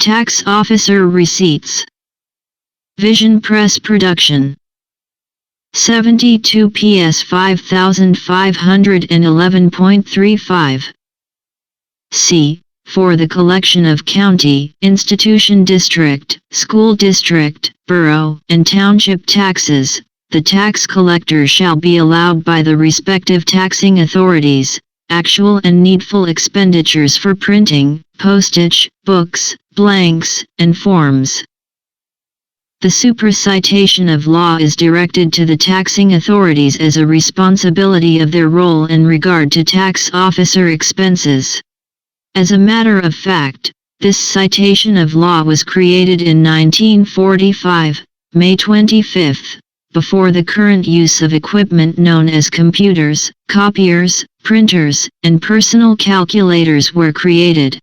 Tax Officer Receipts. Vision Press Production. 72 PS 5511.35. C. For the collection of county, institution district, school district, borough, and township taxes, the tax collector shall be allowed by the respective taxing authorities actual and needful expenditures for printing, postage, books, blanks, and forms. The supercitation of law is directed to the taxing authorities as a responsibility of their role in regard to tax officer expenses. As a matter of fact, this citation of law was created in 1945, May 25, before the current use of equipment known as computers, copiers, printers, and personal calculators were created.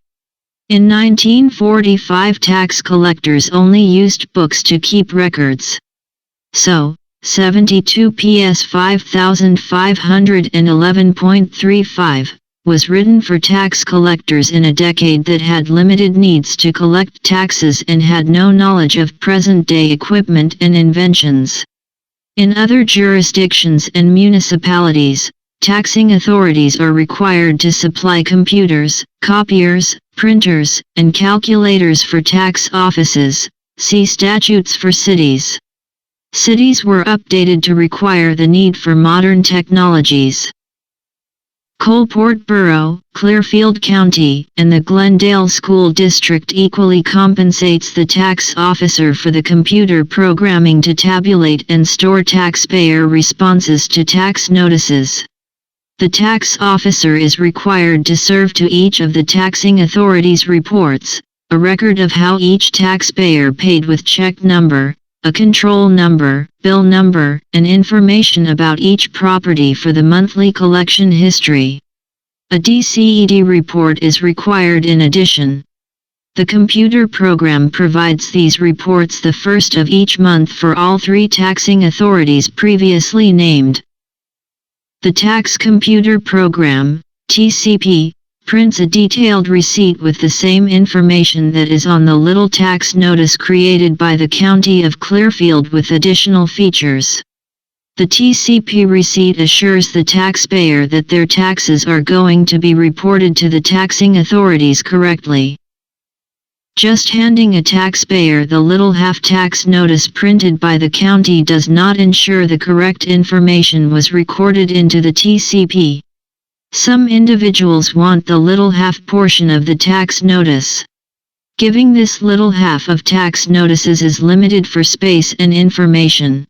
In 1945, tax collectors only used books to keep records. So, 72 PS 5511.35 was written for tax collectors in a decade that had limited needs to collect taxes and had no knowledge of present-day equipment and inventions. In other jurisdictions and municipalities, taxing authorities are required to supply computers, copiers, printers, and calculators for tax offices. See statutes for cities. Cities were updated to require the need for modern technologies. Coalport Borough, Clearfield County, and the Glendale School District equally compensates the tax officer for the computer programming to tabulate and store taxpayer responses to tax notices. The tax officer is required to serve to each of the taxing authorities' reports, a record of how each taxpayer paid with check number, a control number, bill number, and information about each property for the monthly collection history. A DCED report is required in addition. The computer program provides these reports the first of each month for all three taxing authorities previously named. The Tax Computer Program, TCP, prints a detailed receipt with the same information that is on the little tax notice created by the County of Clearfield with additional features. The TCP receipt assures the taxpayer that their taxes are going to be reported to the taxing authorities correctly. Just handing a taxpayer the little half-tax notice printed by the county does not ensure the correct information was recorded into the TCP. Some individuals want the little half portion of the tax notice. Giving this little half of tax notices is limited for space and information.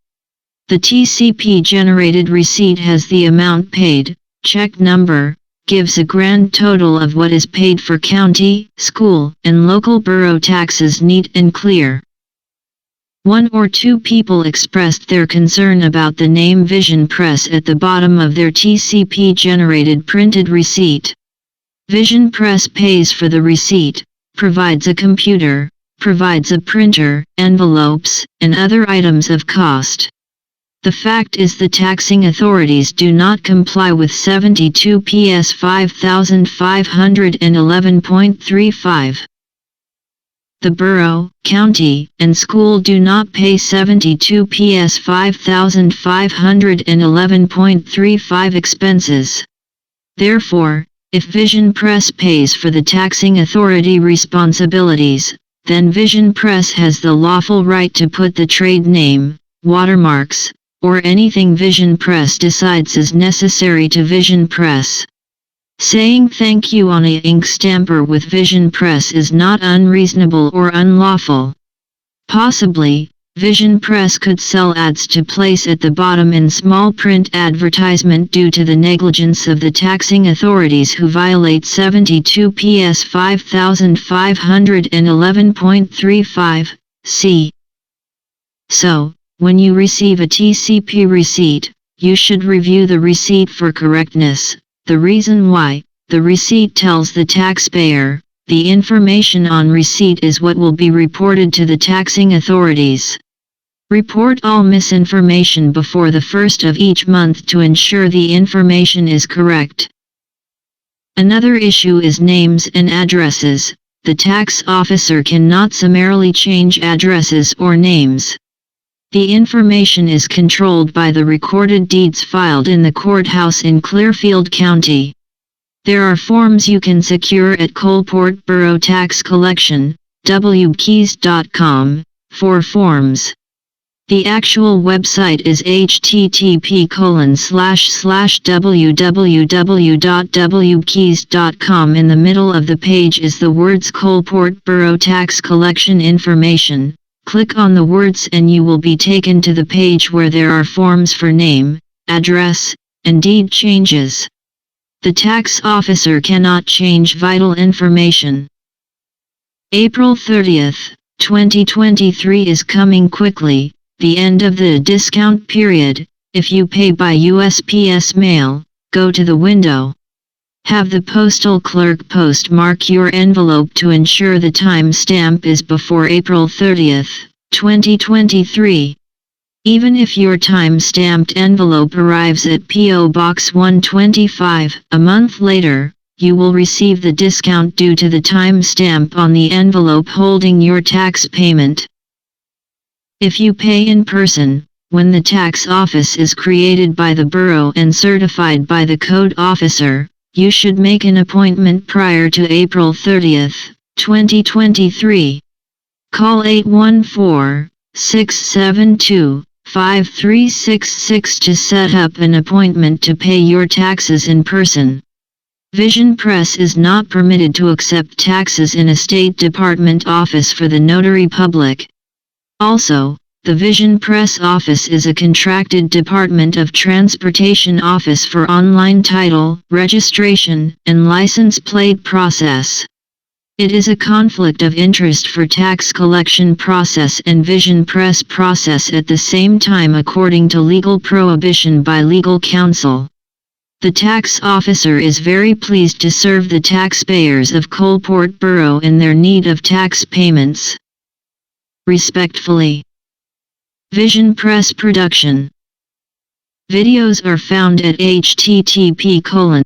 The TCP-generated receipt has the amount paid, check number, gives a grand total of what is paid for county, school, and local borough taxes neat and clear. One or two people expressed their concern about the name Vision Press at the bottom of their TCP-generated printed receipt. Vision Press pays for the receipt, provides a computer, provides a printer, envelopes, and other items of cost. The fact is the taxing authorities do not comply with 72 PS 5511.35. The borough, county, and school do not pay 72 PS 5511.35 expenses. Therefore, if Vision Press pays for the taxing authority responsibilities, then Vision Press has the lawful right to put the trade name, watermarks, or anything Vision Press decides is necessary to Vision Press. Saying thank you on a ink stamper with Vision Press is not unreasonable or unlawful. Possibly, Vision Press could sell ads to place at the bottom in small print advertisement due to the negligence of the taxing authorities who violate 72 PS 5511.35, c. So, when you receive a TCP receipt, you should review the receipt for correctness. The reason why, the receipt tells the taxpayer, the information on receipt is what will be reported to the taxing authorities. Report all misinformation before the first of each month to ensure the information is correct. Another issue is names and addresses. the tax officer cannot summarily change addresses or names. The information is controlled by the recorded deeds filed in the courthouse in Clearfield County. There are forms you can secure at Coalport Borough Tax Collection, wkeys.com, for forms. The actual website is http://www.wkeys.com. In the middle of the page is the words Coalport Borough Tax Collection Information. Click on the words and you will be taken to the page where there are forms for name, address, and deed changes. The tax officer cannot change vital information. April 30th, 2023 is coming quickly, the end of the discount period. If you pay by USPS mail, go to the window. Have the postal clerk postmark your envelope to ensure the time stamp is before April 30th, 2023. Even if your time-stamped envelope arrives at P.O. Box 125 a month later, you will receive the discount due to the time stamp on the envelope holding your tax payment. If you pay in person, when the tax office is created by the borough and certified by the code officer, you should make an appointment prior to April 30th, 2023. Call 814-672-5366 to set up an appointment to pay your taxes in person. Vision Press is not permitted to accept taxes in a State Department office for the notary public. Also, the Vision Press office is a contracted Department of Transportation office for online title, registration, and license plate process. It is a conflict of interest for tax collection process and Vision Press process at the same time according to legal prohibition by legal counsel. The tax officer is very pleased to serve the taxpayers of Coalport Borough in their need of tax payments. Respectfully, Vision Press Production. Videos are found at http://